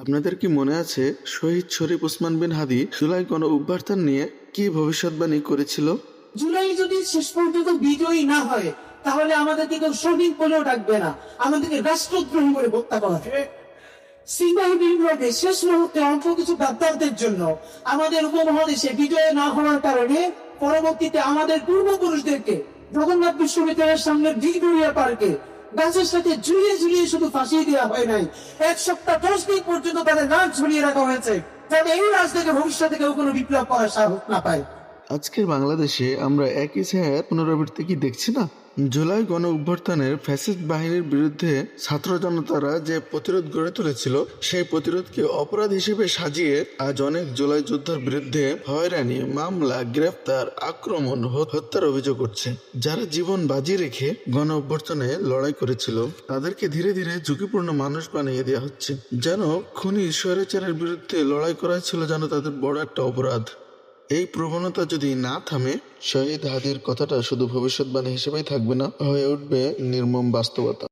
আপনাদের কি মনে আছে শহীদ শরীফ ওসমান বিন হাদি জুলাই গণ অভ্যুত্থান নিয়ে কি ভবিষ্যৎবাণী করেছিল? জুলাই যদি শেষ পর্যন্ত বিজয়ী না হয় তাহলে আমাদেরকে কেউ শহীদ বলেও ডাকবে না, আমাদেরকে রাষ্ট্রদ্রোহী করে হত্যা করা হবে। সিংবাহী বিপ্লবে শেষ মুহূর্তে অল্প কিছু গাদ্দারদের জন্য আমাদের উপমহাদেশে বিজয় না হওয়ার কারণে পরবর্তীতে আমাদের পূর্বপুরুষদেরকে জগন্নাথ বিশ্ববিদ্যালয়ের সামনে ভিক্টোরিয়া পার্কে গাছের সাথে ঝুলিয়ে ঝুলিয়ে শুধু ফাঁসিয়ে দেওয়া হয় নাই, 1 সপ্তাহ 10 দিন পর্যন্ত তাদের নাক ঝুলিয়ে রাখা হয়েছে, যাতে এই রাজনীতি ভবিষ্যতে কেউ কোনো বিপ্লব করার সাহস না পায়। আজকের বাংলাদেশে আমরা একই ছায়ার পুনরাবৃত্তি কি দেখছি না? জুলাই গণ অভ্যুত্থানের ফ্যাসিস্ট বাহিনীর বিরুদ্ধে ছাত্র জনতারা যে প্রতিরোধ গড়ে তুলেছিল, সেই প্রতিরোধকে অপরাধ হিসেবে সাজিয়ে আজ অনেক জুলাই যোদ্ধার বিরুদ্ধে হয়রানি, মামলা, গ্রেফতার, আক্রমণ, হত্যার অভিযোগ উঠছে। যারা জীবন বাজি রেখে গণ অভ্যুত্থানে লড়াই করেছিল তাদেরকে ধীরে ধীরে ঝুঁকিপূর্ণ মানুষ বানিয়ে দেওয়া হচ্ছে, যেন খুনি স্বৈরাচারের বিরুদ্ধে লড়াই করা ছিল যেন তাদের বড় একটা অপরাধ। এই প্রবণতা যদি না থামে, শহীদ হাদির কথাটা শুধু ভবিষ্যৎবাণী হিসেবেই থাকবে না, হয়ে উঠবে নির্মম বাস্তবতা।